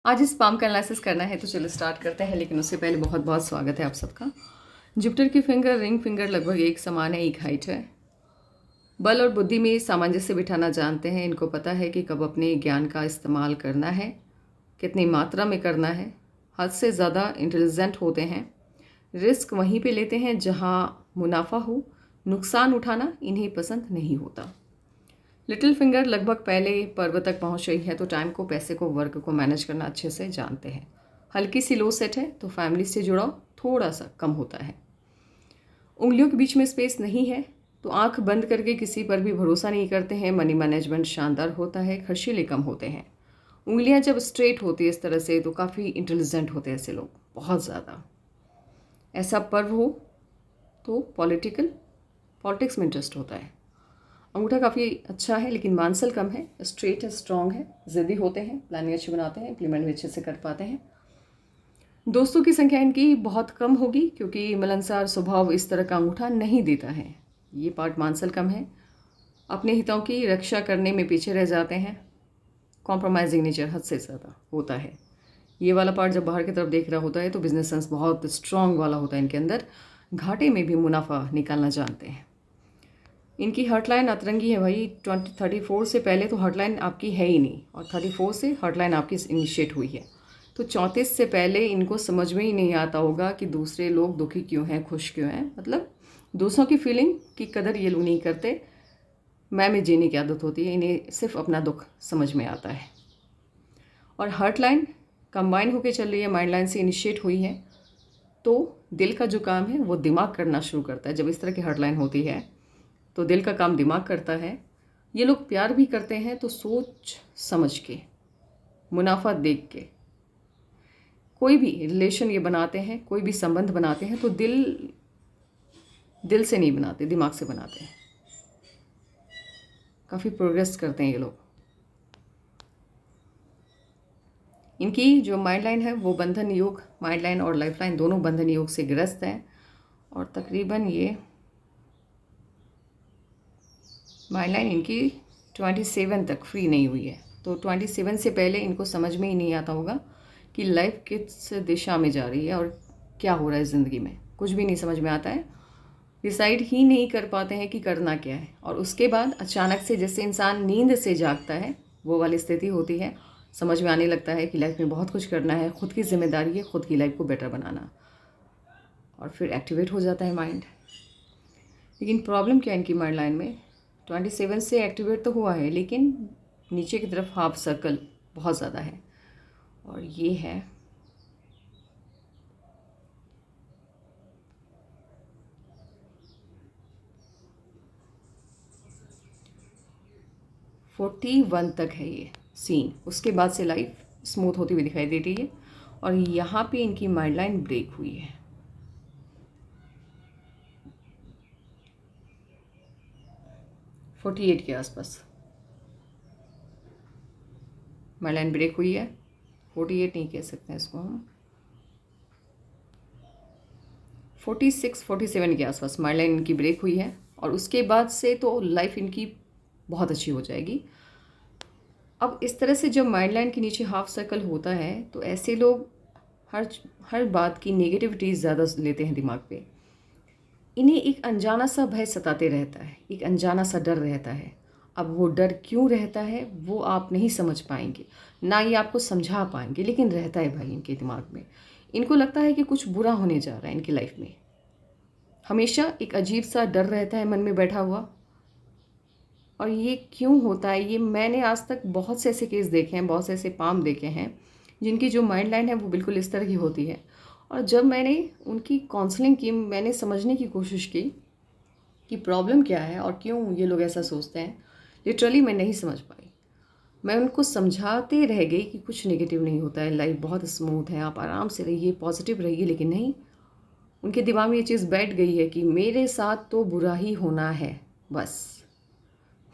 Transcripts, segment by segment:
आज इस पाम का एनालिसिस करना है तो चलो स्टार्ट करते हैं, लेकिन उससे पहले बहुत बहुत स्वागत है आप सबका। जुपिटर की फिंगर रिंग फिंगर लगभग एक समान है, एक हाइट है। बल और बुद्धि में सामंजस्य बिठाना जानते हैं। इनको पता है कि कब अपने ज्ञान का इस्तेमाल करना है, कितनी मात्रा में करना है। हद से ज़्यादा इंटेलिजेंट होते हैं। रिस्क वहीं पे लेते हैं जहाँ मुनाफा हो। नुकसान उठाना इन्हें पसंद नहीं होता। लिटिल फिंगर लगभग पहले पर्व तक पहुंच रही है तो टाइम को, पैसे को, वर्क को मैनेज करना अच्छे से जानते हैं। हल्की सी लो सेट है तो फैमिली से जुड़ाव थोड़ा सा कम होता है। उंगलियों के बीच में स्पेस नहीं है तो आंख बंद करके किसी पर भी भरोसा नहीं करते हैं। मनी मैनेजमेंट शानदार होता है, खर्चीले कम होते हैं। उंगलियां जब स्ट्रेट होती है इस तरह से तो काफ़ी इंटेलिजेंट होते हैं ऐसे लोग, बहुत ज़्यादा। ऐसा पर्व हो तो पॉलिटिक्स में इंटरेस्ट होता है। अंगूठा काफ़ी अच्छा है लेकिन मांसल कम है, स्ट्रेट है, स्ट्रॉन्ग है, ज़िद्दी होते हैं, प्लानिंग अच्छी बनाते हैं, इम्प्लीमेंट भी अच्छे से कर पाते हैं। दोस्तों की संख्या इनकी बहुत कम होगी क्योंकि मिलनसार स्वभाव इस तरह का अंगूठा नहीं देता है। ये पार्ट मांसल कम है। अपने हितों की रक्षा करने में पीछे रह जाते हैं। कॉम्प्रोमाइजिंग नेचर हद से ज़्यादा होता है। ये वाला पार्ट जब बाहर की तरफ देख रहा होता है तो बिजनेस सेंस बहुत स्ट्रॉन्ग वाला होता है इनके अंदर। घाटे में भी मुनाफा निकालना जानते हैं। इनकी हर्टलाइन अतरंगी है भाई। 34 से पहले तो हर्टलाइन आपकी है ही नहीं, और 34 से हर्टलाइन आपकी इनिशिएट हुई है। तो 34 से पहले इनको समझ में ही नहीं आता होगा कि दूसरे लोग दुखी क्यों हैं, खुश क्यों हैं। मतलब दूसरों की फीलिंग की कदर ये लोग नहीं करते। मैं में जीने की आदत होती है, इन्हें सिर्फ अपना दुख समझ में आता है। और हर्टलाइन कंबाइन होकर चल रही है, माइंड लाइन से इनिशिएट हुई है। तो दिल का जो काम है वो दिमाग करना शुरू करता है। जब इस तरह की हर्टलाइन होती है तो दिल का काम दिमाग करता है। ये लोग प्यार भी करते हैं तो सोच समझ के, मुनाफा देख के। कोई भी रिलेशन ये बनाते हैं, कोई भी संबंध बनाते हैं तो दिल से नहीं बनाते, दिमाग से बनाते हैं। काफ़ी प्रोग्रेस करते हैं ये लोग। इनकी जो माइंड लाइन है वो बंधन योग, माइंड लाइन और लाइफ लाइन दोनों बंधन योग से ग्रस्त हैं। और तकरीबन ये माइंड लाइन इनकी 27 तक फ्री नहीं हुई है। तो 27 से पहले इनको समझ में ही नहीं आता होगा कि लाइफ किस दिशा में जा रही है और क्या हो रहा है ज़िंदगी में। कुछ भी नहीं समझ में आता है, डिसाइड ही नहीं कर पाते हैं कि करना क्या है। और उसके बाद अचानक से जैसे इंसान नींद से जागता है वो वाली स्थिति होती है। समझ में आने लगता है कि लाइफ में बहुत कुछ करना है, खुद की जिम्मेदारी है खुद की लाइफ को बेटर बनाना। और फिर एक्टिवेट हो जाता है माइंड। लेकिन प्रॉब्लम क्या है इनकी माइंड लाइन में, 27 से एक्टिवेट तो हुआ है लेकिन नीचे की तरफ हाफ सर्कल बहुत ज़्यादा है। और ये है 41 तक है ये सीन। उसके बाद से लाइफ स्मूथ होती हुई दिखाई दे रही है। और यहाँ पे इनकी माइंड लाइन ब्रेक हुई है। 48 के आसपास माइंड लाइन ब्रेक हुई है। 48 नहीं कह सकते हैं इसको हम, 46 47 के आसपास माइंड लाइन इनकी ब्रेक हुई है। और उसके बाद से तो लाइफ इनकी बहुत अच्छी हो जाएगी। अब इस तरह से जब माइंड लाइन के नीचे हाफ सर्कल होता है तो ऐसे लोग हर हर बात की नेगेटिविटीज़ ज़्यादा लेते हैं दिमाग पे। इन्हें एक अनजाना सा भय सताते रहता है, एक अनजाना सा डर रहता है। अब वो डर क्यों रहता है वो आप नहीं समझ पाएंगे, ना ये आपको समझा पाएंगे, लेकिन रहता है भाई इनके दिमाग में। इनको लगता है कि कुछ बुरा होने जा रहा है इनकी लाइफ में। हमेशा एक अजीब सा डर रहता है मन में बैठा हुआ। और ये क्यों होता है, ये मैंने आज तक बहुत से ऐसे केस देखे हैं, बहुत से ऐसे पाम देखे हैं जिनकी जो माइंड लाइन है वो बिल्कुल इस तरह की होती है। और जब मैंने उनकी काउंसलिंग की, मैंने समझने की कोशिश की कि प्रॉब्लम क्या है और क्यों ये लोग ऐसा सोचते हैं, लिटरली मैं नहीं समझ पाई। मैं उनको समझाते रह गई कि कुछ नेगेटिव नहीं होता है, लाइफ बहुत स्मूथ है, आप आराम से रहिए, पॉजिटिव रहिए। लेकिन नहीं, उनके दिमाग में ये चीज़ बैठ गई है कि मेरे साथ तो बुरा ही होना है बस।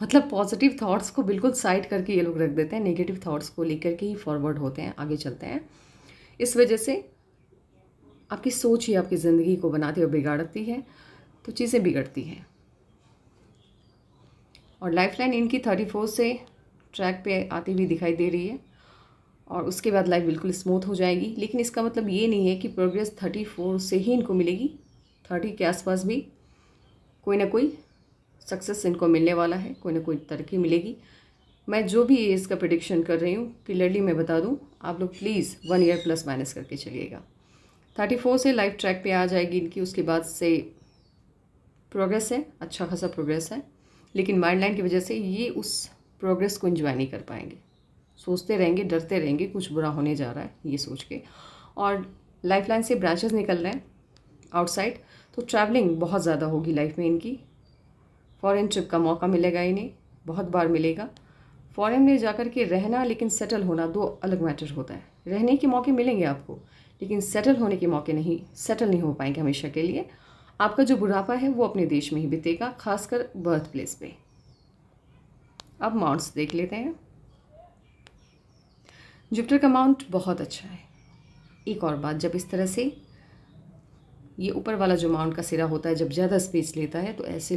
मतलब पॉजिटिव थॉट्स को बिल्कुल साइड करके ये लोग रख देते हैं, नेगेटिव थॉट्स को लेकर के ही फॉरवर्ड होते हैं, आगे चलते हैं। इस वजह से आपकी सोच ही आपकी ज़िंदगी को बनाती और बिगाड़ती है, तो चीज़ें बिगड़ती हैं। और लाइफ लाइन इनकी 34 से ट्रैक पे आती हुई दिखाई दे रही है। और उसके बाद लाइफ बिल्कुल स्मूथ हो जाएगी। लेकिन इसका मतलब ये नहीं है कि प्रोग्रेस 34 से ही इनको मिलेगी। 30 के आसपास भी कोई ना कोई सक्सेस इनको मिलने वाला है, कोई ना कोई तरक्की मिलेगी। मैं जो भी एज का प्रेडिक्शन कर रही हूँ क्लियरली मैं बता दूँ, आप लोग प्लीज़ 1 ईयर प्लस माइनस करके चलिएगा। 34 से लाइफ ट्रैक पे आ जाएगी इनकी। उसके बाद से प्रोग्रेस है, अच्छा खासा प्रोग्रेस है, लेकिन माइंड लाइन की वजह से ये उस प्रोग्रेस को एंजॉय नहीं कर पाएंगे। सोचते रहेंगे, डरते रहेंगे कुछ बुरा होने जा रहा है ये सोच के। और लाइफ लाइन से ब्रांचेस निकल रहे हैं आउटसाइड, तो ट्रैवलिंग बहुत ज़्यादा होगी लाइफ में इनकी। फॉरेन ट्रिप का मौका मिलेगा इन्हें, बहुत बार मिलेगा। फॉरेन में जाकर के रहना लेकिन सेटल होना दो अलग मैटर होता है। रहने के मौके मिलेंगे आपको, लेकिन सेटल होने के मौके नहीं, सेटल नहीं हो पाएंगे हमेशा के लिए। आपका जो बुढ़ापा है वो अपने देश में ही बीतेगा, खासकर बर्थ प्लेस पे। अब माउंट्स देख लेते हैं। जुपिटर का माउंट बहुत अच्छा है। एक और बात, जब इस तरह से ये ऊपर वाला जो माउंट का सिरा होता है जब ज़्यादा स्पेस लेता है, तो ऐसे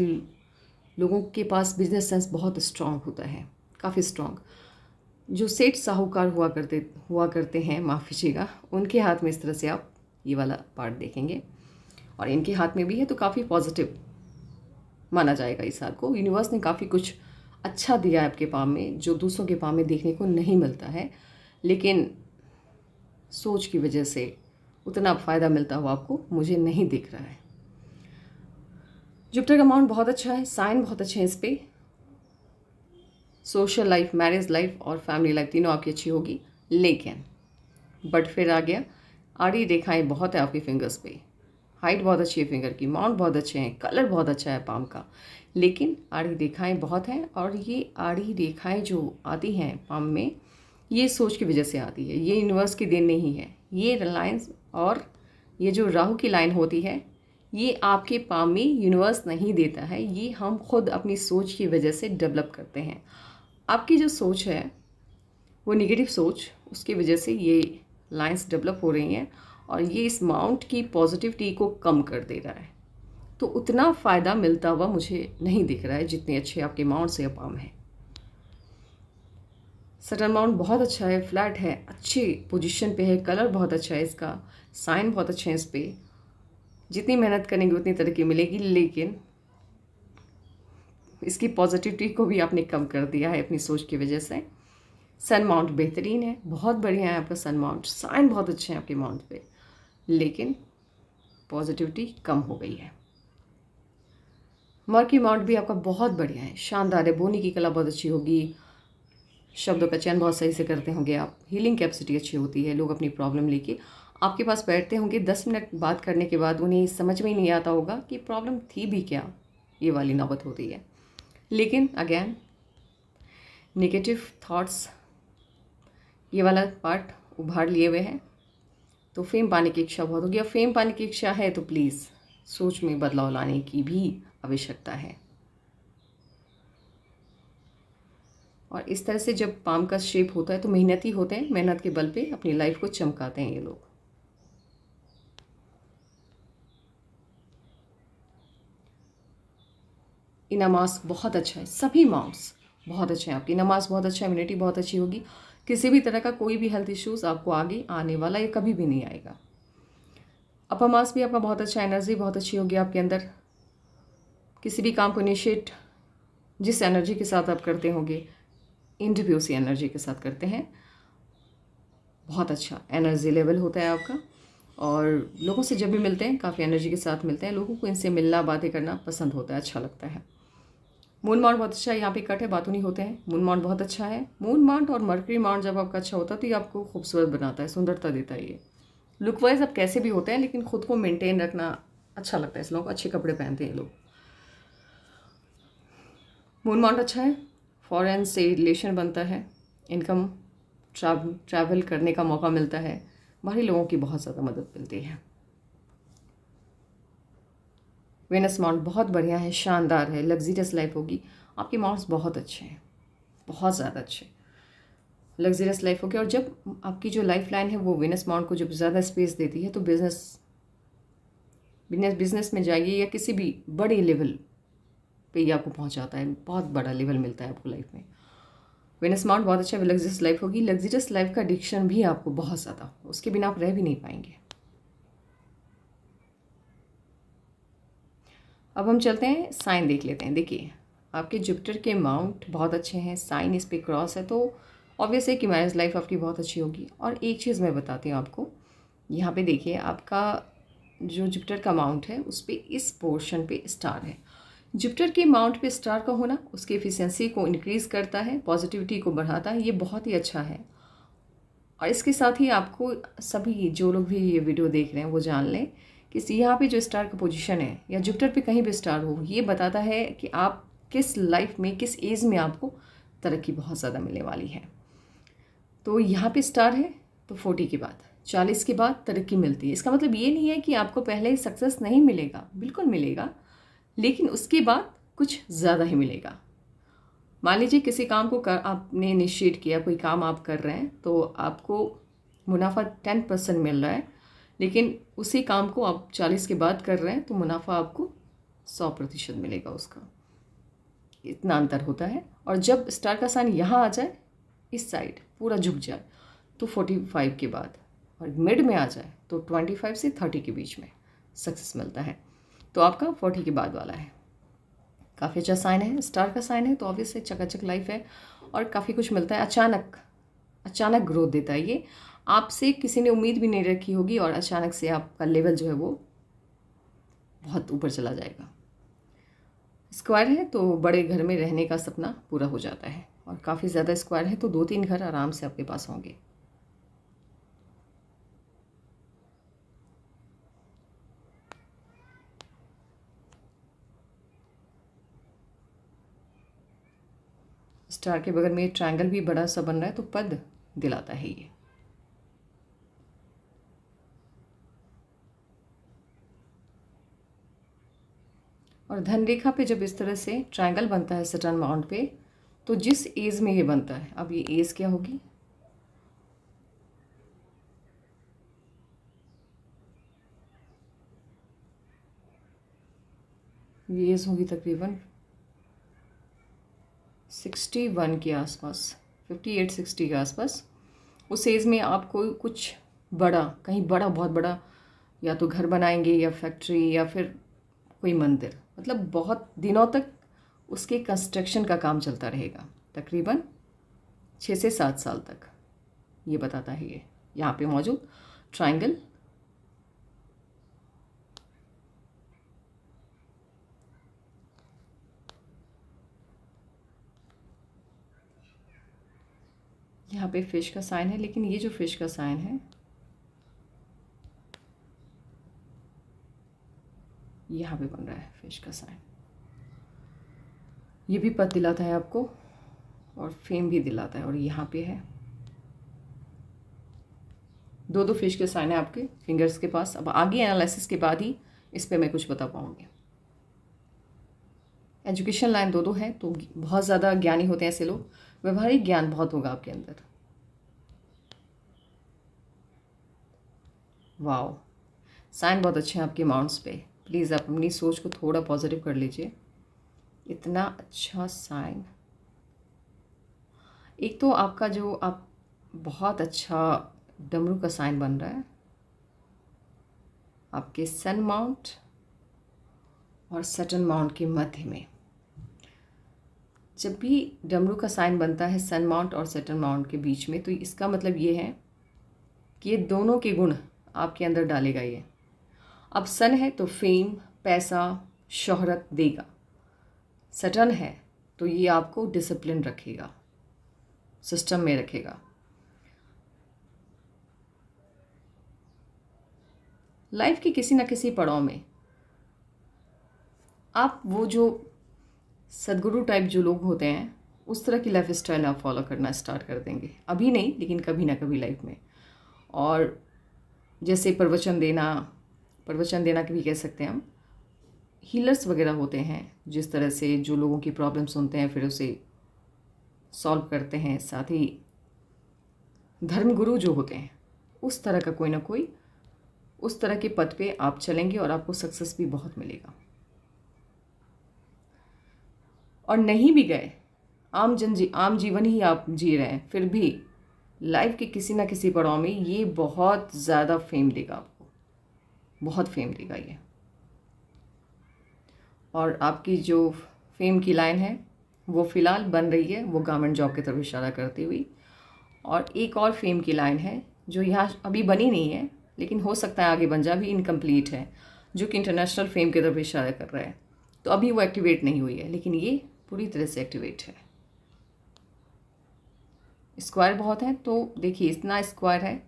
लोगों के पास बिजनेस सेंस बहुत स्ट्रांग होता है, काफ़ी स्ट्रांग। जो सेठ साहूकार हुआ करते हैं, माफ़ कीजिएगा, उनके हाथ में इस तरह से आप ये वाला पार्ट देखेंगे, और इनके हाथ में भी है, तो काफ़ी पॉजिटिव माना जाएगा इस हाथ को। यूनिवर्स ने काफ़ी कुछ अच्छा दिया है आपके पाम में, जो दूसरों के पाम में देखने को नहीं मिलता है, लेकिन सोच की वजह से उतना फ़ायदा मिलता हुआ आपको मुझे नहीं दिख रहा है। जुपिटर का माउंट बहुत अच्छा है, साइन बहुत अच्छे हैं इस पर। सोशल लाइफ, मैरिज लाइफ और फैमिली लाइफ तीनों आपकी अच्छी होगी। लेकिन बट फिर आ गया, आड़ी रेखाएं बहुत है आपके फिंगर्स पे। हाइट बहुत अच्छी है फिंगर की, माउंट बहुत अच्छे हैं, कलर बहुत अच्छा है पाम का, लेकिन आड़ी रेखाएं बहुत हैं। और ये आड़ी रेखाएं जो आती हैं पाम में, ये सोच की वजह से आती है, ये यूनिवर्स की देन नहीं है। ये लाइन्स और ये जो राहु की लाइन होती है, ये आपके पाम में यूनिवर्स नहीं देता है, ये हम खुद अपनी सोच की वजह से डेवलप करते हैं। आपकी जो सोच है वो नेगेटिव सोच, उसकी वजह से ये लाइंस डेवलप हो रही हैं, और ये इस माउंट की पॉजिटिविटी को कम कर दे रहा है। तो उतना फ़ायदा मिलता हुआ मुझे नहीं दिख रहा है जितने अच्छे आपके माउंट से पाम है। सटर्न माउंट बहुत अच्छा है, फ्लैट है, अच्छी पोजीशन पे है, कलर बहुत अच्छा है इसका, साइन बहुत अच्छे हैं इस पर। जितनी मेहनत करेंगे उतनी तरक्की मिलेगी, लेकिन इसकी पॉजिटिविटी को भी आपने कम कर दिया है अपनी सोच की वजह से। सन माउंट बेहतरीन है, बहुत बढ़िया है आपका सन माउंट, साइन बहुत अच्छे हैं आपके माउंट पे, लेकिन पॉजिटिविटी कम हो गई है। मर्क्यूरी माउंट भी आपका बहुत बढ़िया है, शानदार है, बोलने की कला बहुत अच्छी होगी, शब्दों का चयन बहुत सही से करते होंगे आप, हीलिंग कैपेसिटी अच्छी होती है। लोग अपनी प्रॉब्लम लेके आपके पास बैठते होंगे, 10 मिनट बात करने के बाद उन्हें समझ में ही नहीं आता होगा कि प्रॉब्लम थी भी क्या, ये वाली नौबत होती है। लेकिन अगेन नेगेटिव थॉट्स ये वाला पार्ट उभार लिए हुए हैं, तो फेम पाने की इच्छा बहुत होगी। अब फेम पाने की इच्छा है तो प्लीज़ सोच में बदलाव लाने की भी आवश्यकता है। और इस तरह से जब पाम का शेप होता है तो मेहनती होते हैं, मेहनत के बल पे अपनी लाइफ को चमकाते हैं ये लोग। नमाज बहुत अच्छा है, सभी माउंट्स बहुत अच्छे हैं आपकी। नमाज बहुत अच्छा, इम्यूनिटी बहुत अच्छी होगी, किसी भी तरह का कोई भी हेल्थ इश्यूज़ आपको आगे आने वाला ये कभी भी नहीं आएगा। अपर मास भी आपका बहुत अच्छा, एनर्जी बहुत अच्छी होगी आपके अंदर। किसी भी काम को इनिशिएट जिस एनर्जी के साथ आप करते होंगे, इंडिव्यूसी एनर्जी के साथ करते हैं, बहुत अच्छा एनर्जी लेवल होता है आपका। और लोगों से जब भी मिलते हैं काफ़ी एनर्जी के साथ मिलते हैं, लोगों को इनसे मिलना, बातें करना पसंद होता है, अच्छा लगता है। मून माउंट बहुत अच्छा है, यहाँ पे कट है, बातूनी होते हैं। मून माउंट बहुत अच्छा है। मून माउंट और मर्करी माउंट जब आपका अच्छा होता है तो ये आपको खूबसूरत बनाता है, सुंदरता देता है। ये लुक वाइज आप कैसे भी होते हैं, लेकिन खुद को मेंटेन रखना अच्छा लगता है इस लोगों को, अच्छे कपड़े पहनते हैं ये लोग। मून माउंट अच्छा है, फॉरेन से रिलेशन बनता है, इनकम, ट्रैवल करने का मौका मिलता है, बाहरी लोगों की बहुत ज़्यादा मदद मिलती है। वेनस माउंट बहुत बढ़िया है, शानदार है, लग्जरियस लाइफ होगी आपके। माउंट्स बहुत अच्छे हैं, बहुत ज़्यादा अच्छे, लग्जरियस लाइफ होगी। और जब आपकी जो लाइफ लाइन है वो वेनस माउंट को जब ज़्यादा स्पेस देती है तो बिजनेस में जाइए या किसी भी बड़े लेवल पे ये आपको पहुंचाता है, बहुत बड़ा लेवल मिलता है आपको लाइफ में। वेनस माउंट बहुत अच्छा लग्जरियस लाइफ होगी। लग्जरियस लाइफ का एडिक्शन भी आपको बहुत ज़्यादा, उसके बिना आप रह भी नहीं पाएंगे। अब हम चलते हैं साइन देख लेते हैं। देखिए आपके जुपिटर के माउंट बहुत अच्छे हैं, साइन इस पे क्रॉस है, तो ऑब्वियस है कि मैरिज लाइफ आपकी बहुत अच्छी होगी। और एक चीज़ मैं बताती हूँ आपको, यहाँ पे देखिए आपका जो जुपिटर का माउंट है उस पर इस पोर्शन पे स्टार है। जुपिटर के माउंट पे स्टार का होना उसकी एफिशिएंसी को इंक्रीज़ करता है, पॉजिटिविटी को बढ़ाता है, ये बहुत ही अच्छा है। और इसके साथ ही आपको सभी जो लोग भी ये वीडियो देख रहे हैं वो जान लें कि यहाँ पे जो स्टार का पोजीशन है या जुपिटर पे कहीं भी स्टार हो, ये बताता है कि आप किस लाइफ में, किस एज में आपको तरक्की बहुत ज़्यादा मिलने वाली है। तो यहाँ पे स्टार है तो 40 के बाद, 40 के बाद तरक्की मिलती है। इसका मतलब ये नहीं है कि आपको पहले सक्सेस नहीं मिलेगा, बिल्कुल मिलेगा, लेकिन उसके बाद कुछ ज़्यादा ही मिलेगा। मान लीजिए किसी काम को आपने इनिशिएट किया, कोई काम आप कर रहे हैं तो आपको मुनाफा 10% मिल रहा है, लेकिन उसी काम को आप 40 के बाद कर रहे हैं तो मुनाफा आपको 100% मिलेगा उसका। इतना अंतर होता है। और जब स्टार का साइन यहाँ आ जाए, इस साइड पूरा झुक जाए, तो 45 के बाद, और मिड में आ जाए तो 25 से 30 के बीच में सक्सेस मिलता है। तो आपका 40 के बाद वाला है, काफ़ी अच्छा साइन है, स्टार का साइन है, तो ऑब्वियसली चकाचक लाइफ है और काफ़ी कुछ मिलता है। अचानक ग्रोथ देता है ये, आपसे किसी ने उम्मीद भी नहीं रखी होगी और अचानक से आपका लेवल जो है वो बहुत ऊपर चला जाएगा। स्क्वायर है तो बड़े घर में रहने का सपना पूरा हो जाता है, और काफ़ी ज़्यादा स्क्वायर है तो 2-3 घर आराम से आपके पास होंगे। स्टार के बगल में ट्रायंगल भी बड़ा सा बन रहा है तो पद दिलाता है ये। और धन रेखा पे जब इस तरह से ट्रायंगल बनता है सैटर्न माउंट पे, तो जिस एज में ये बनता है, अब ये एज क्या होगी, ये एज होगी तकरीबन 61 के आसपास, 58-60 के आसपास। उस एज में आपको कुछ बड़ा, कहीं बड़ा, बहुत बड़ा, या तो घर बनाएंगे या फैक्ट्री या फिर कोई मंदिर, मतलब बहुत दिनों तक उसके कंस्ट्रक्शन का काम चलता रहेगा, तकरीबन 6 से 7 साल तक, ये बताता है ये यहाँ पे मौजूद ट्रायंगल। यहाँ पे फिश का साइन है, लेकिन ये जो फिश का साइन है यहाँ पे बन रहा है फिश का साइन, ये भी पद दिलाता है आपको और फेम भी दिलाता है। और यहाँ पे है 2-2 फिश के साइन है आपके फिंगर्स के पास। अब आगे एनालिसिस के बाद ही इस पे मैं कुछ बता पाऊँगी। एजुकेशन लाइन 2-2 है तो बहुत ज़्यादा ज्ञानी होते हैं ऐसे लोग, व्यवहारिक ज्ञान बहुत होगा आपके अंदर। वाओ, साइन बहुत अच्छे हैं आपके माउंट्स पे। प्लीज़ आप अपनी सोच को थोड़ा पॉजिटिव कर लीजिए, इतना अच्छा साइन। एक तो आपका जो आप बहुत अच्छा डमरू का साइन बन रहा है आपके सन माउंट और सैटर्न माउंट के मध्य में। जब भी डमरू का साइन बनता है सन माउंट और सैटर्न माउंट के बीच में, तो इसका मतलब ये है कि ये दोनों के गुण आपके अंदर डालेगा ये। अब सन है तो फेम, पैसा, शोहरत देगा। सैटर्न है तो ये आपको डिसिप्लिन रखेगा, सिस्टम में रखेगा। लाइफ के किसी ना किसी पड़ाव में आप वो जो सदगुरु टाइप जो लोग होते हैं, उस तरह की लाइफ स्टाइल आप फॉलो करना स्टार्ट कर देंगे। अभी नहीं, लेकिन कभी ना कभी लाइफ में। और जैसे प्रवचन देना भी कह सकते हैं हम, हीलर्स वगैरह होते हैं, जिस तरह से जो लोगों की प्रॉब्लम सुनते हैं फिर उसे सॉल्व करते हैं। साथ ही धर्मगुरु जो होते हैं, उस तरह का कोई ना कोई उस तरह के पद पे आप चलेंगे और आपको सक्सेस भी बहुत मिलेगा। और नहीं भी गए, आम जीवन ही आप जी रहे हैं, फिर भी लाइफ के किसी ना किसी पड़ाव में ये बहुत ज़्यादा फेम देगा आपको, बहुत फेम देगा ये। और आपकी जो फेम की लाइन है वो फ़िलहाल बन रही है, वो गवर्नमेंट जॉब की तरफ इशारा करती हुई। और एक और फेम की लाइन है जो यहाँ अभी बनी नहीं है, लेकिन हो सकता है आगे बन जाए, अभी इनकम्प्लीट है, जो कि इंटरनेशनल फेम की तरफ इशारा कर रहा है। तो अभी वो एक्टिवेट नहीं हुई है, लेकिन ये पूरी तरह से एक्टिवेट है। स्क्वायर बहुत है, तो देखिए इतना स्क्वायर है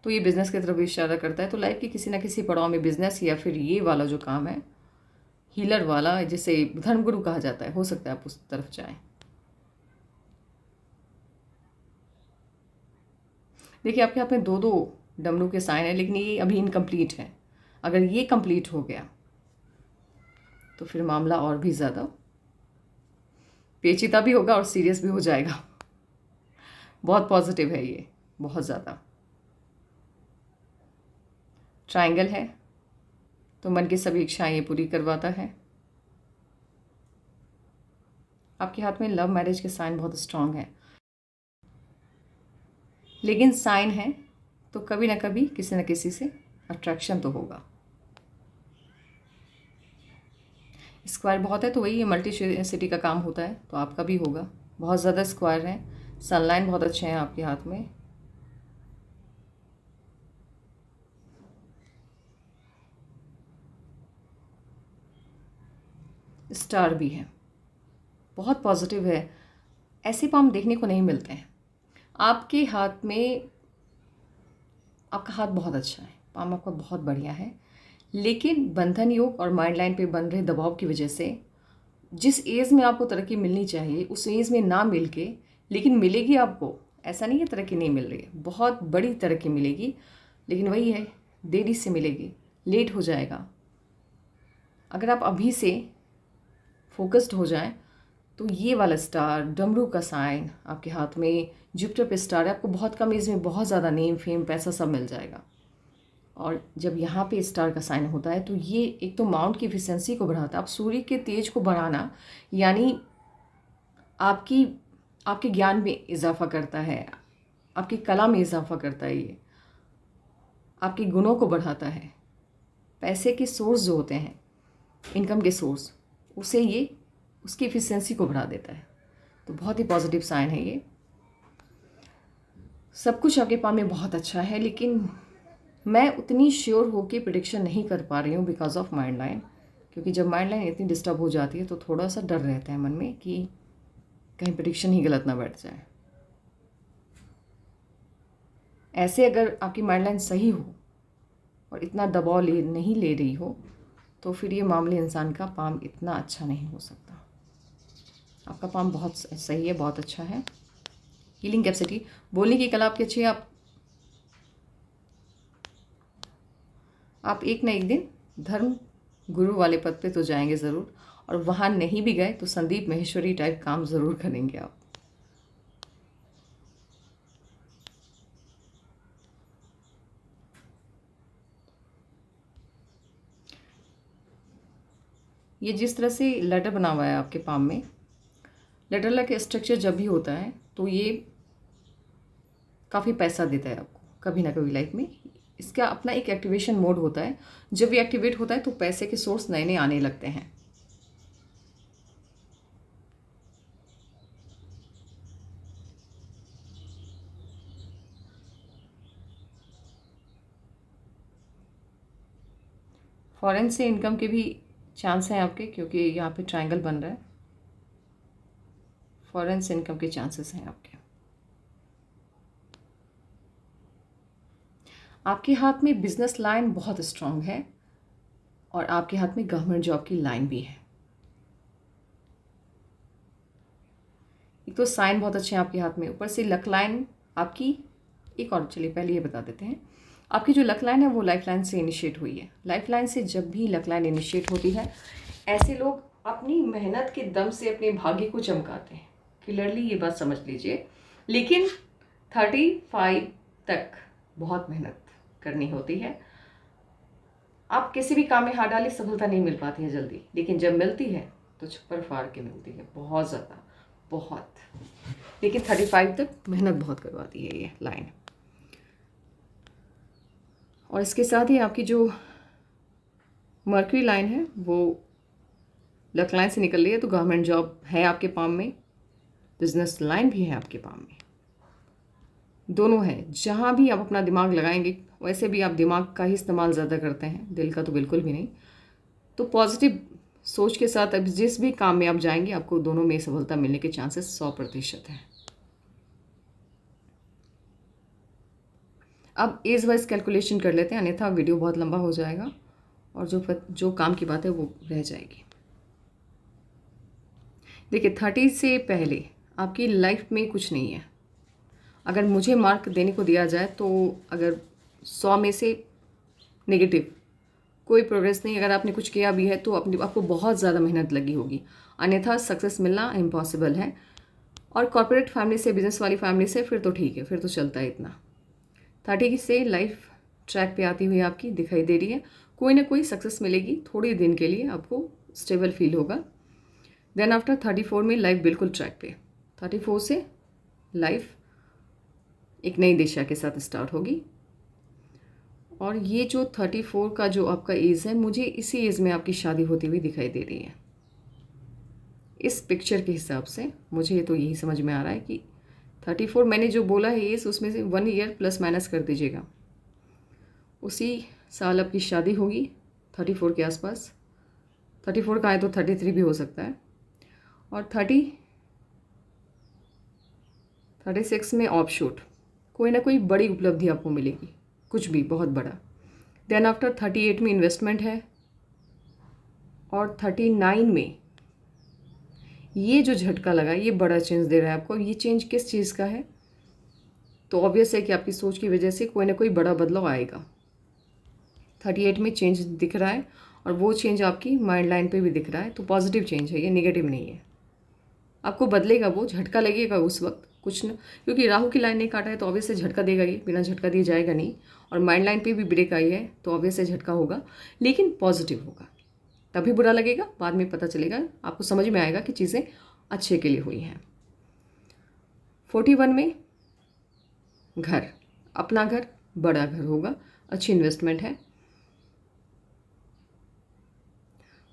तो ये बिज़नेस की तरफ इशारा करता है। तो लाइफ के किसी ना किसी पड़ाव में बिज़नेस या फिर ये वाला जो काम है हीलर वाला, जिसे धर्मगुरु कहा जाता है, हो सकता है आप उस तरफ जाएं। देखिए आपके हाथ में दो दो डमरू के साइन है, लेकिन ये अभी इनकम्प्लीट है। अगर ये कंप्लीट हो गया तो फिर मामला और भी ज़्यादा पेचीदा भी होगा और सीरियस भी हो जाएगा। बहुत पॉजिटिव है ये, बहुत ज़्यादा। ट्रायंगल है तो मन की सभी इच्छाएं ये पूरी करवाता है। आपके हाथ में लव मैरिज के साइन बहुत स्ट्रांग है, लेकिन साइन है तो कभी ना कभी किसी न किसी से अट्रैक्शन तो होगा। स्क्वायर बहुत है तो वही ये मल्टी सिटी का काम होता है, तो आपका भी होगा। बहुत ज़्यादा स्क्वायर है, सनलाइन बहुत अच्छे हैं आपके हाथ में। स्टार भी है, बहुत पॉजिटिव है। ऐसे पाम देखने को नहीं मिलते हैं। आपके हाथ में, आपका हाथ बहुत अच्छा है, पाम आपका बहुत बढ़िया है, लेकिन बंधन योग और माइंड लाइन पे बन रहे दबाव की वजह से जिस एज में आपको तरक्की मिलनी चाहिए उस एज में ना मिल के, लेकिन मिलेगी आपको, ऐसा नहीं है तरक्की नहीं मिल रही है, बहुत बड़ी तरक्की मिलेगी, लेकिन वही है देरी से मिलेगी, लेट हो जाएगा। अगर आप अभी से फोकस्ड हो जाएं तो ये वाला स्टार, डमरू का साइन आपके हाथ में, जुपिटर पे स्टार है, आपको बहुत कम एज में बहुत ज़्यादा नेम फेम पैसा सब मिल जाएगा। और जब यहाँ पे स्टार का साइन होता है तो ये एक तो माउंट की एफिशिएंसी को बढ़ाता है। आप सूर्य के तेज को बढ़ाना यानी आपकी आपके ज्ञान में इजाफा करता है, आपकी कला में इजाफा करता है, ये आपके गुणों को बढ़ाता है। पैसे के सोर्स जो होते हैं, इनकम के सोर्स, उसे ये उसकी एफिशिएंसी को बढ़ा देता है। तो बहुत ही पॉजिटिव साइन है ये। सब कुछ आपके पास में बहुत अच्छा है, लेकिन मैं उतनी श्योर होकर प्रिडिक्शन नहीं कर पा रही हूँ बिकॉज ऑफ माइंड लाइन, क्योंकि जब माइंड लाइन इतनी डिस्टर्ब हो जाती है तो थोड़ा सा डर रहता है मन में कि कहीं प्रिडिक्शन ही गलत ना बैठ जाए। ऐसे अगर आपकी माइंड लाइन सही हो और इतना दबाव नहीं ले रही हो तो फिर ये मामले इंसान का पाम इतना अच्छा नहीं हो सकता। आपका पाम बहुत सही है, बहुत अच्छा है। हीलिंग कैपेसिटी, बोलने की कला आपकी अच्छी है। आप एक ना एक दिन धर्म गुरु वाले पद पे तो जाएंगे ज़रूर, और वहाँ नहीं भी गए तो संदीप महेश्वरी टाइप काम ज़रूर करेंगे आप। ये जिस तरह से लेटर बना हुआ है आपके पाम में, लेटर ला के स्ट्रक्चर जब भी होता है तो ये काफ़ी पैसा देता है आपको कभी ना कभी लाइफ में। इसका अपना एक एक्टिवेशन मोड होता है, जब ये एक्टिवेट होता है तो पैसे के सोर्स नए नए आने लगते हैं। फॉरेन से इनकम के भी चांस हैं आपके, क्योंकि यहाँ पे ट्रायंगल बन रहा है। फॉरेन से इनकम के चांसेस हैं आपके। आपके हाथ में बिजनेस लाइन बहुत स्ट्रांग है और आपके हाथ में गवर्नमेंट जॉब की लाइन भी है। एक तो साइन बहुत अच्छे हैं आपके हाथ में, ऊपर से लक लाइन आपकी। एक और चलिए पहले ये बता देते हैं, आपकी जो लक लाइन है वो लाइफ लाइन से इनिशिएट हुई है। लाइफ लाइन से जब भी लक लाइन इनिशिएट होती है, ऐसे लोग अपनी मेहनत के दम से अपने भाग्य को चमकाते हैं। क्लियरली ये बात समझ लीजिए। लेकिन 35 तक बहुत मेहनत करनी होती है। आप किसी भी काम में हाथ डाली, सफलता नहीं मिल पाती है जल्दी, लेकिन जब मिलती है तो छप्पर फाड़ के मिलती है, बहुत ज़्यादा। बहुत, लेकिन 35 तक मेहनत बहुत करवाती है ये लाइन। और इसके साथ ही आपकी जो मर्क्यूरी लाइन है वो लक लाइन से निकल रही है, तो गवर्नमेंट जॉब है आपके पाम में, बिजनेस लाइन भी है आपके पाम में, दोनों है। जहाँ भी आप अपना दिमाग लगाएंगे, वैसे भी आप दिमाग का ही इस्तेमाल ज़्यादा करते हैं, दिल का तो बिल्कुल भी नहीं। तो पॉजिटिव सोच के साथ अब जिस भी काम में आप जाएंगे, आपको दोनों में सफलता मिलने के चांसेस 100% है। अब एज वाइज कैलकुलेशन कर लेते हैं, अन्यथा वीडियो बहुत लंबा हो जाएगा और जो काम की बात है वो रह जाएगी। देखिए 30 से पहले आपकी लाइफ में कुछ नहीं है। अगर मुझे मार्क देने को दिया जाए तो अगर 100 में से नेगेटिव, कोई प्रोग्रेस नहीं। अगर आपने कुछ किया भी है तो आपको बहुत ज़्यादा मेहनत लगी होगी, अन्यथा सक्सेस मिलना इम्पॉसिबल है। और कॉर्पोरेट फैमिली से, बिजनेस वाली फैमिली से फिर तो ठीक है, फिर तो चलता है इतना। 30 से लाइफ ट्रैक पे आती हुई आपकी दिखाई दे रही है, कोई ना कोई सक्सेस मिलेगी थोड़ी दिन के लिए, आपको स्टेबल फील होगा। देन आफ्टर 34 में लाइफ बिल्कुल ट्रैक पे, 34 से लाइफ एक नई दिशा के साथ स्टार्ट होगी। और ये जो 34 का जो आपका एज है, मुझे इसी एज में आपकी शादी होती हुई दिखाई दे रही है। इस पिक्चर के हिसाब से मुझे तो यही समझ में आ रहा है कि 34 मैंने जो बोला है एज, उसमें से 1 ईयर प्लस माइनस कर दीजिएगा, उसी साल आपकी शादी होगी 34 के आसपास। 34 का है तो 33 भी हो सकता है। और 36 में ऑफ शूट, कोई ना कोई बड़ी उपलब्धि आपको मिलेगी, कुछ भी बहुत बड़ा। देन आफ्टर 38 में इन्वेस्टमेंट है। और 39 में ये जो झटका लगा, ये बड़ा चेंज दे रहा है आपको। ये चेंज किस चीज़ का है? तो ऑब्वियस है कि आपकी सोच की वजह से कोई ना कोई बड़ा बदलाव आएगा। 38 में चेंज दिख रहा है और वो चेंज आपकी माइंड लाइन पे भी दिख रहा है, तो पॉजिटिव चेंज है ये, नेगेटिव नहीं है। आपको बदलेगा, वो झटका लगेगा उस वक्त कुछ न, क्योंकि राहु की लाइन नहीं काटा है तो ऑब्वियसली झटका देगा ही, बिना झटका दिए जाएगा नहीं। और माइंड लाइन पे भी ब्रेक आई है तो ऑब्वियसली झटका होगा, लेकिन पॉजिटिव होगा। तभी बुरा लगेगा, बाद में पता चलेगा, आपको समझ में आएगा कि चीज़ें अच्छे के लिए हुई हैं। 41 में घर, अपना घर, बड़ा घर होगा, अच्छी इन्वेस्टमेंट है।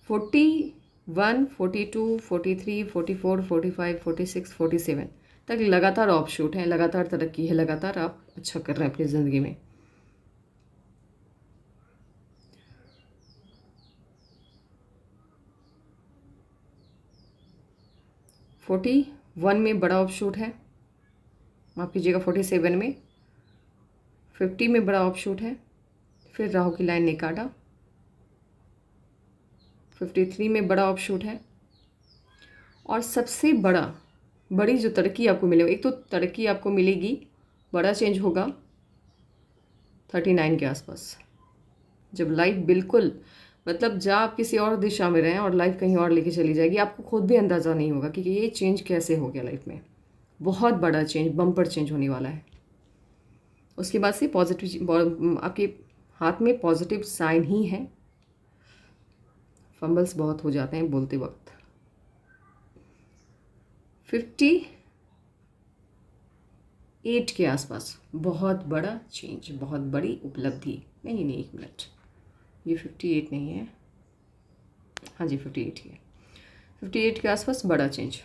41, 42, 43, 44, 45, 46, 47 तक लगातार ऑफ शूट है, लगातार तरक्की है, लगातार आप अच्छा कर रहे हैं अपनी ज़िंदगी में। फोर्टी वन में बड़ा ऑफ शूट है, माफ़ कीजिएगा 47 में, 50 में बड़ा ऑफ शूट है, फिर राहु की लाइन ने काटा। 53 में बड़ा ऑफ शूट है। और सबसे बड़ी जो तरक्की आपको मिलेगी, एक तो तरक्की आपको मिलेगी, बड़ा चेंज होगा 39 के आसपास, जब लाइफ बिल्कुल, मतलब जब आप किसी और दिशा में रहें और लाइफ कहीं और लेके चली जाएगी, आपको खुद भी अंदाज़ा नहीं होगा कि ये चेंज कैसे हो गया लाइफ में। बहुत बड़ा चेंज, बम्पर चेंज होने वाला है। उसके बाद से पॉजिटिव, आपके हाथ में पॉजिटिव साइन ही है। फंबल्स बहुत हो जाते हैं बोलते वक्त। 58 के आसपास बहुत बड़ा चेंज, बहुत बड़ी उपलब्धि। नहीं, एक मिनट, ये 58 नहीं है, हाँ जी 58 ही है। 58 के आसपास बड़ा चेंज।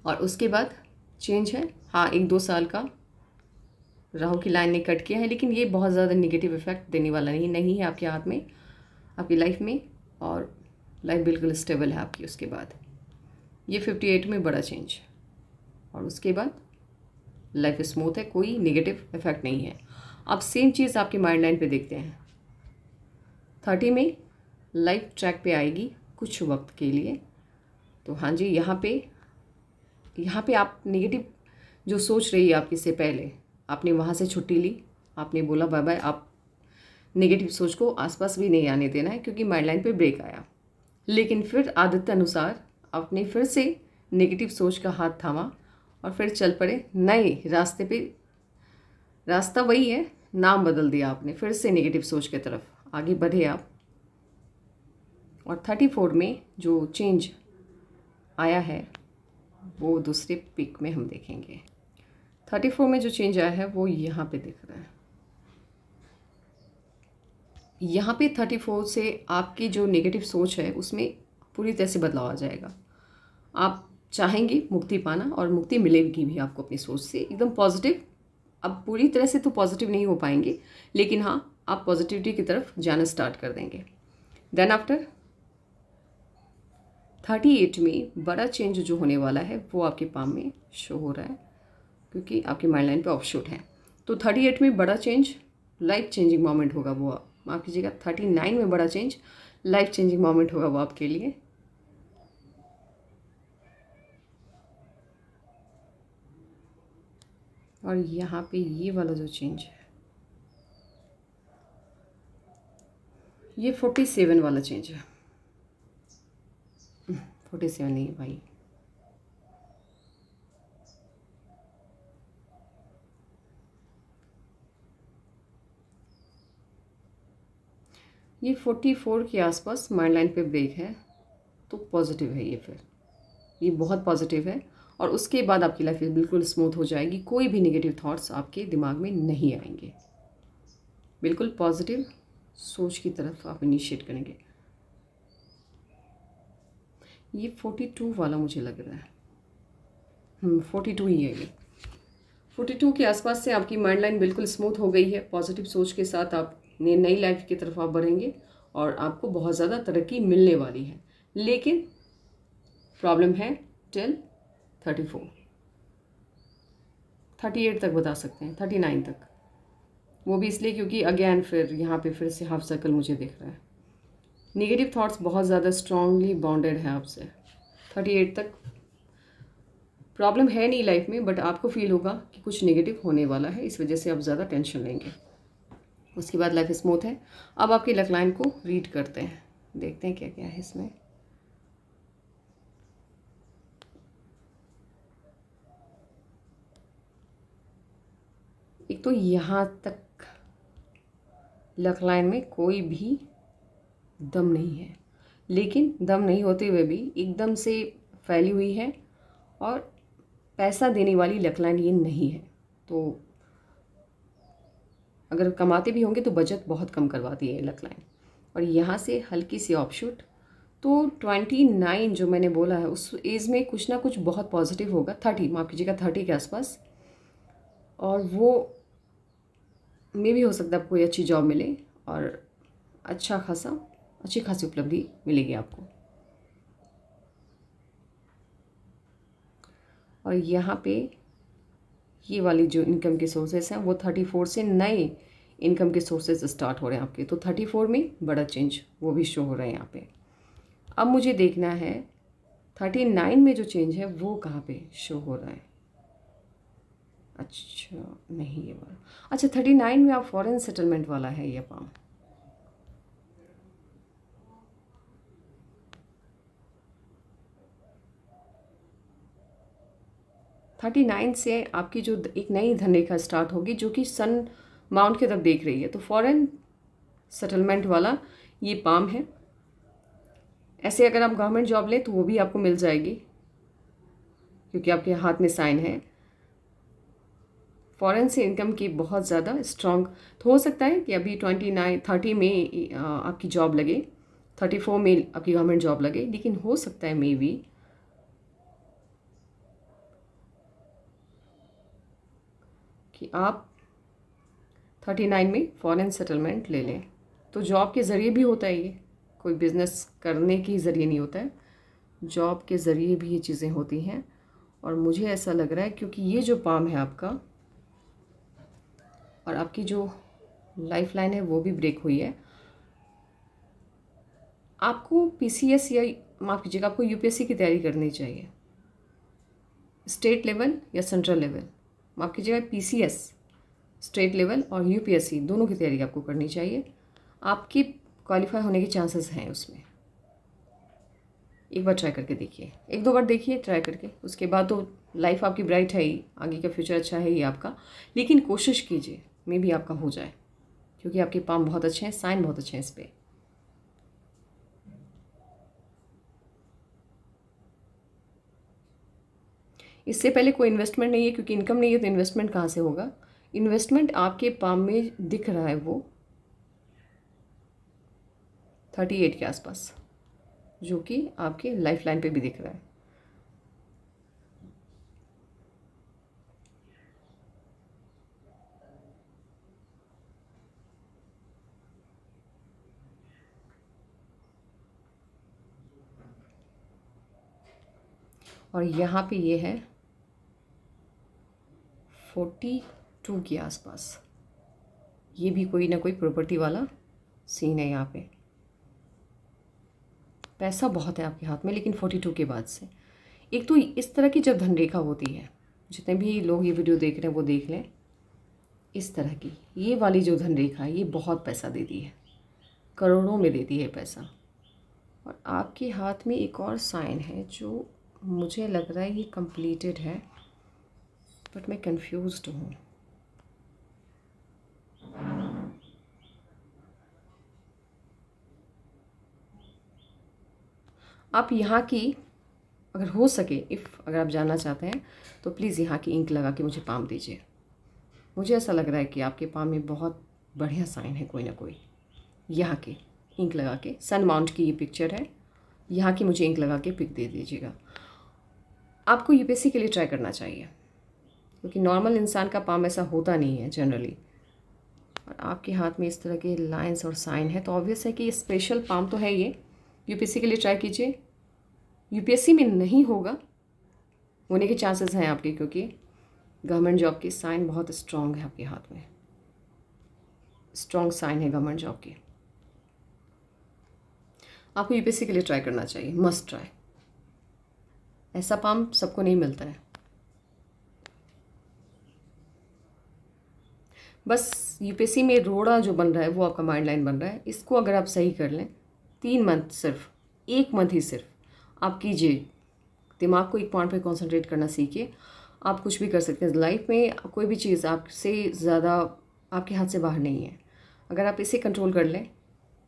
और उसके बाद चेंज है, हाँ 1-2 साल का राहु की लाइन ने कट किया है, लेकिन ये बहुत ज़्यादा नेगेटिव इफेक्ट देने वाला नहीं है आपके हाथ में, आपकी लाइफ में। और लाइफ बिल्कुल स्टेबल है आपकी। उसके बाद ये 58 में बड़ा चेंज, और उसके बाद लाइफ स्मूथ है, कोई नेगेटिव इफेक्ट नहीं है। अब सेम चीज़ आपके माइंड लाइन पे देखते हैं। 30 में लाइफ ट्रैक पे आएगी कुछ वक्त के लिए, तो हाँ जी यहाँ पे आप नेगेटिव जो सोच रही है आपकी से पहले, आपने वहाँ से छुट्टी ली, आपने बोला बाय बाय। आप नेगेटिव सोच को आसपास भी नहीं आने देना है, क्योंकि माइंड लाइन पे ब्रेक आया। लेकिन फिर आदत अनुसार आपने फिर से नेगेटिव सोच का हाथ थामा और फिर चल पड़े नए रास्ते पे। रास्ता वही है, नाम बदल दिया आपने, फिर से नेगेटिव सोच की तरफ आगे बढ़े आप। और 34 में जो चेंज आया है वो दूसरे पिक में हम देखेंगे। 34 में जो चेंज आया है वो यहाँ पे दिख रहा है। यहाँ पे 34 से आपकी जो नेगेटिव सोच है उसमें पूरी तरह से बदलाव आ जाएगा। आप चाहेंगे मुक्ति पाना और मुक्ति मिलेगी भी आपको अपनी सोच से एकदम पॉजिटिव। अब पूरी तरह से तो पॉजिटिव नहीं हो पाएंगे, लेकिन हाँ आप पॉजिटिविटी की तरफ जाना स्टार्ट कर देंगे। देन आफ्टर 38 में बड़ा चेंज जो होने वाला है वो आपके पाम में शो हो रहा है, क्योंकि आपके माइंड लाइन पे ऑफशूट है। तो 38 में बड़ा चेंज लाइफ चेंजिंग मोमेंट होगा वो, माफ़ कीजिएगा, 39 में बड़ा चेंज लाइफ चेंजिंग मोमेंट होगा वो आपके लिए। और यहाँ पे ये वाला जो चेंज है ये 47 वाला चेंज है। 47 नहीं है भाई, ये 44 के आसपास माइंड लाइन पे ब्रेक है, तो पॉजिटिव है ये, फिर ये बहुत पॉजिटिव है। और उसके बाद आपकी लाइफ बिल्कुल स्मूथ हो जाएगी, कोई भी नेगेटिव थॉट्स आपके दिमाग में नहीं आएंगे, बिल्कुल पॉजिटिव सोच की तरफ आप इनिशिएट करेंगे। ये 42 वाला मुझे लग रहा है, 42 ही है ये। 42 के आसपास से आपकी माइंड लाइन बिल्कुल स्मूथ हो गई है, पॉजिटिव सोच के साथ आप नई लाइफ की तरफ आप बढ़ेंगे और आपको बहुत ज़्यादा तरक्की मिलने वाली है। लेकिन प्रॉब्लम है टिल 34, 38 तक बता सकते हैं, 39 तक, वो भी इसलिए क्योंकि अगेन फिर यहाँ पे फिर से हाफ सर्कल मुझे दिख रहा है। नेगेटिव थॉट्स बहुत ज़्यादा स्ट्रांगली बॉन्डेड है आपसे। 38 तक प्रॉब्लम है नहीं लाइफ में, बट आपको फील होगा कि कुछ नेगेटिव होने वाला है, इस वजह से आप ज़्यादा टेंशन लेंगे। उसके बाद लाइफ स्मूथ है। अब आपकी लक लाइन को रीड करते हैं, देखते हैं क्या क्या है इसमें। एक तो यहाँ तक लक लाइन में कोई भी दम नहीं है, लेकिन दम नहीं होते हुए भी एकदम से फैली हुई है और पैसा देने वाली लक लाइन ये नहीं है। तो अगर कमाते भी होंगे तो बचत बहुत कम करवाती है लक लाइन। और यहाँ से हल्की सी ऑफशूट, तो 29 जो मैंने बोला है उस एज में कुछ ना कुछ बहुत पॉजिटिव होगा। 30, माफ़ कीजिएगा, 30 के आसपास, और वो में भी हो सकता है कोई अच्छी जॉब मिले और अच्छी खासी उपलब्धि मिलेगी आपको। और यहाँ पे ये वाली जो इनकम के सोर्सेस हैं वो 34 से नए इनकम के सोर्सेज स्टार्ट हो रहे हैं आपके। तो 34 में बड़ा चेंज वो भी शो हो रहा है यहाँ पे। अब मुझे देखना है 39 में जो चेंज है वो कहाँ पे शो हो रहा है। अच्छा नहीं ये वाला, अच्छा 39 में आप फॉरेन सेटलमेंट वाला है ये पाम। थर्टी नाइन से आपकी जो एक नई धनरेखा स्टार्ट होगी जो कि सन माउंट की तरफ देख रही है। तो फॉरेन सेटलमेंट वाला ये पाम है। ऐसे अगर आप गवर्नमेंट जॉब लें तो वो भी आपको मिल जाएगी, क्योंकि आपके हाथ में साइन है। फॉरेन से इनकम की बहुत ज़्यादा स्ट्रॉन्ग, तो हो सकता है कि अभी 30 में आपकी जॉब लगे, 34 में आपकी गवर्नमेंट जॉब लगे, लेकिन हो सकता है मे बी कि आप 39 में फॉरेन सेटलमेंट ले लें। तो जॉब के ज़रिए भी होता है ये, कोई बिज़नेस करने के ज़रिए नहीं होता है, जॉब के ज़रिए भी ये चीज़ें होती हैं। और मुझे ऐसा लग रहा है क्योंकि ये जो पाम है आपका और आपकी जो लाइफ लाइन है वो भी ब्रेक हुई है, आपको पीसीएस या माफ़ कीजिएगा आपको यूपीएससी की तैयारी करनी चाहिए, स्टेट लेवल या सेंट्रल लेवल। माफ़ कीजिएगा पीसीएस स्टेट लेवल और यूपीएससी दोनों की तैयारी आपको करनी चाहिए। आपकी क्वालिफाई होने के चांसेस हैं उसमें। एक बार ट्राई करके देखिए, एक दो बार देखिए ट्राई करके, उसके बाद तो लाइफ आपकी ब्राइट है ही, आगे का फ्यूचर अच्छा है ही आपका। लेकिन कोशिश कीजिए मे भी आपका हो जाए, क्योंकि आपके पाम बहुत अच्छे हैं, साइन बहुत अच्छे हैं इस पर। इससे पहले कोई इन्वेस्टमेंट नहीं है, क्योंकि इनकम नहीं है तो इन्वेस्टमेंट कहाँ से होगा। इन्वेस्टमेंट आपके पाम में दिख रहा है वो 38 के आसपास, जो कि आपके लाइफ लाइन पे भी दिख रहा है। और यहाँ पे ये है 42 के आसपास। ये भी कोई ना कोई प्रॉपर्टी वाला सीन है। यहाँ पे पैसा बहुत है आपके हाथ में, लेकिन 42 के बाद से एक तो इस तरह की जब धनरेखा होती है, जितने भी लोग ये वीडियो देख रहे हैं वो देख लें, इस तरह की ये वाली जो धनरेखा है ये बहुत पैसा देती है, करोड़ों में देती है पैसा। और आपके हाथ में एक और साइन है जो मुझे लग रहा है ये कंप्लीटेड है, बट मैं कंफ्यूज्ड हूँ। आप यहाँ की अगर हो सके अगर आप जानना चाहते हैं तो प्लीज़ यहाँ की इंक लगा के मुझे पाम दीजिए। मुझे ऐसा लग रहा है कि आपके पाम में बहुत बढ़िया साइन है कोई ना कोई। यहाँ के इंक लगा के, सन माउंट की ये पिक्चर है, यहाँ की मुझे इंक लगा के पिक दे दीजिएगा। आपको यूपीएससी के लिए ट्राई करना चाहिए, क्योंकि नॉर्मल इंसान का पाम ऐसा होता नहीं है जनरली। और आपके हाथ में इस तरह के लाइंस और साइन है तो ऑब्वियस है कि ये स्पेशल पाम तो है ये। यूपीएससी के लिए ट्राई कीजिए। यूपीएससी में नहीं होगा, होने के चांसेस हैं आपके, क्योंकि गवर्नमेंट जॉब की साइन बहुत स्ट्रॉन्ग है आपके हाथ में, स्ट्रॉन्ग साइन है गवर्नमेंट जॉब की। आपको यूपीएससी के लिए ट्राई करना चाहिए, मस्ट ट्राई। ऐसा पाम सबको नहीं मिलता है। बस यूपीएससी में रोड़ा जो बन रहा है वो आपका माइंड लाइन बन रहा है। इसको अगर आप सही कर लें 3 मंथ, सिर्फ 1 मंथ ही सिर्फ आप कीजिए, दिमाग को एक पॉइंट पे कंसंट्रेट करना सीखिए। आप कुछ भी कर सकते हैं लाइफ में। कोई भी चीज़ आपसे ज़्यादा आपके हाथ से बाहर नहीं है। अगर आप इसे कंट्रोल कर लें,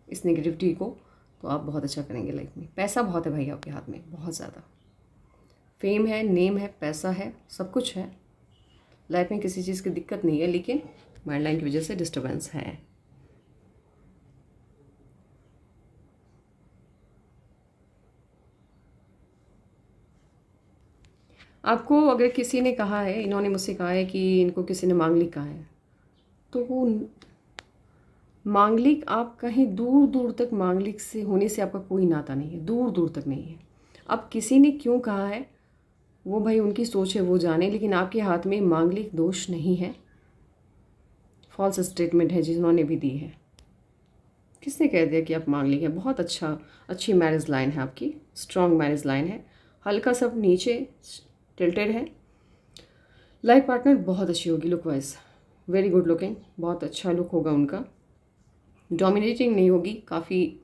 इस नेगेटिविटी को, तो आप बहुत अच्छा करेंगे लाइफ में। पैसा बहुत है भाई आपके हाथ में, बहुत ज़्यादा। फेम है, नेम है, पैसा है, सब कुछ है लाइफ में, किसी चीज़ की दिक्कत नहीं है, लेकिन माइंड लाइन की वजह से डिस्टर्बेंस है। आपको अगर किसी ने कहा है, इन्होंने मुझसे कहा है कि इनको किसी ने मांगलिक कहा है, तो वो मांगलिक, आप कहीं दूर दूर तक मांगलिक से होने से आपका कोई नाता नहीं है, दूर दूर तक नहीं है। अब किसी ने क्यों कहा है वो भाई उनकी सोच है, वो जाने, लेकिन आपके हाथ में मांगलिक दोष नहीं है। फॉल्स स्टेटमेंट है जिन्होंने भी दी है। किसने कह दिया कि आप मांगलिक हैं? बहुत अच्छी मैरिज लाइन है आपकी, स्ट्रॉन्ग मैरिज लाइन है। हल्का सब नीचे टिल्टेड है। लाइफ पार्टनर बहुत अच्छी होगी, look wise very good looking, बहुत अच्छा लुक होगा उनका। डोमिनेटिंग नहीं होगी, काफ़ी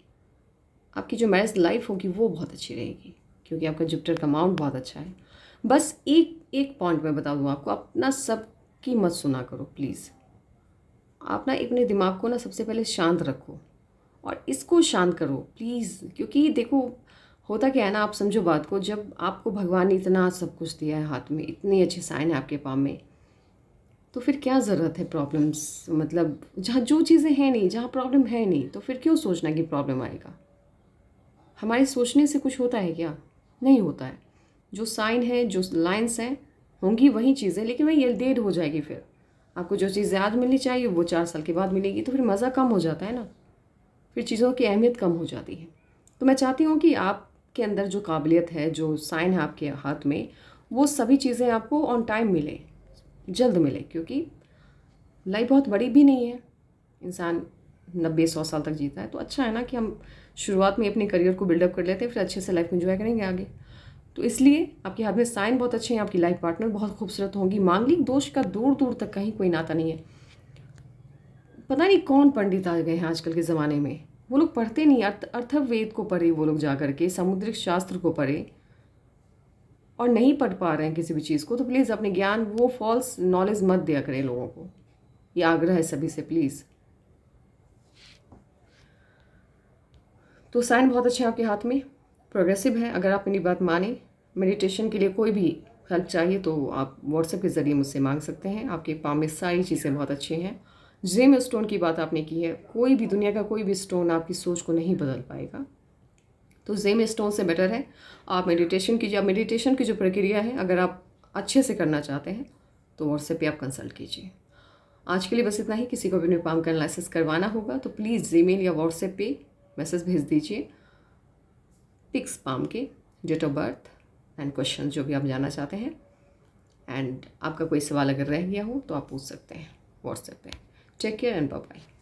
आपकी जो मैरिज लाइफ होगी वो बहुत अच्छी रहेगी, क्योंकि आपका जुपिटर का माउंट बहुत अच्छा है। बस एक पॉइंट मैं बता दूँ आपको, अपना सब की मत सुना करो प्लीज़। आप ना अपने दिमाग को ना सबसे पहले शांत रखो और इसको शांत करो प्लीज़। क्योंकि देखो होता क्या है ना, आप समझो बात को, जब आपको भगवान ने इतना सब कुछ दिया है हाथ में, इतनी अच्छी साइन है आपके पाम में, तो फिर क्या ज़रूरत है प्रॉब्लम्स, मतलब जहाँ जो चीज़ें हैं नहीं, जहाँ प्रॉब्लम है नहीं, तो फिर क्यों सोचना कि प्रॉब्लम आएगा। हमारे सोचने से कुछ होता है क्या? नहीं होता है। जो साइन है, जो लाइन्स हैं, होंगी वही चीज़ें, लेकिन वही देर हो जाएगी। फिर आपको जो चीज़ें आज मिलनी चाहिए वो 4 साल के बाद मिलेगी, तो फिर मज़ा कम हो जाता है ना, फिर चीज़ों की अहमियत कम हो जाती है। तो मैं चाहती हूँ कि आपके अंदर जो काबिलियत है, जो साइन है आपके हाथ में, वो सभी चीज़ें आपको ऑन टाइम मिले, जल्द मिले, क्योंकि लाइफ बहुत बड़ी भी नहीं है। इंसान 90-100 साल तक जीता है, तो अच्छा है ना कि हम शुरुआत में अपने करियर को बिल्डअप कर लेते हैं, फिर अच्छे से लाइफ में एंजॉय करेंगे आगे। तो इसलिए आपके हाथ में साइन बहुत अच्छे हैं, आपकी लाइफ पार्टनर बहुत खूबसूरत होंगी। मांगलिक दोष का दूर दूर तक कहीं कोई नाता नहीं है। पता नहीं कौन पंडित आ गए हैं आजकल के ज़माने में, वो लोग पढ़ते नहीं, अर्थवेद को पढ़े वो लोग, जा करके समुद्रिक शास्त्र को पढ़े, और नहीं पढ़ पा रहे हैं किसी भी चीज़ को, तो प्लीज़ अपने ज्ञान, वो फॉल्स नॉलेज मत दिया करें लोगों को। ये आग्रह है सभी से, प्लीज़। तो साइन बहुत अच्छे हैं आपके हाथ में, प्रोग्रेसिव है। अगर आप मेरी बात माने, मेडिटेशन के लिए कोई भी हेल्प चाहिए तो आप व्हाट्सएप के ज़रिए मुझसे मांग सकते हैं। आपके पाम में सारी चीज़ें बहुत अच्छी हैं। जेम स्टोन की बात आपने की है, कोई भी दुनिया का कोई भी स्टोन आपकी सोच को नहीं बदल पाएगा, तो जेम स्टोन से बेटर है आप मेडिटेशन कीजिए। मेडिटेशन की जो प्रक्रिया है अगर आप अच्छे से करना चाहते हैं तो व्हाट्सएप पे आप कंसल्ट कीजिए। आज के लिए बस इतना ही। किसी को भी अपने पाम का एनालिसिस करवाना होगा तो प्लीज़ जीमेल या व्हाट्सएप पे मैसेज भेज दीजिए, पिक्स पाम के, date of birth and question जो भी आप जानना चाहते हैं। एंड आपका कोई सवाल अगर रह गया हो तो आप पूछ सकते हैं व्हाट्सएप पे। Take care and bye bye.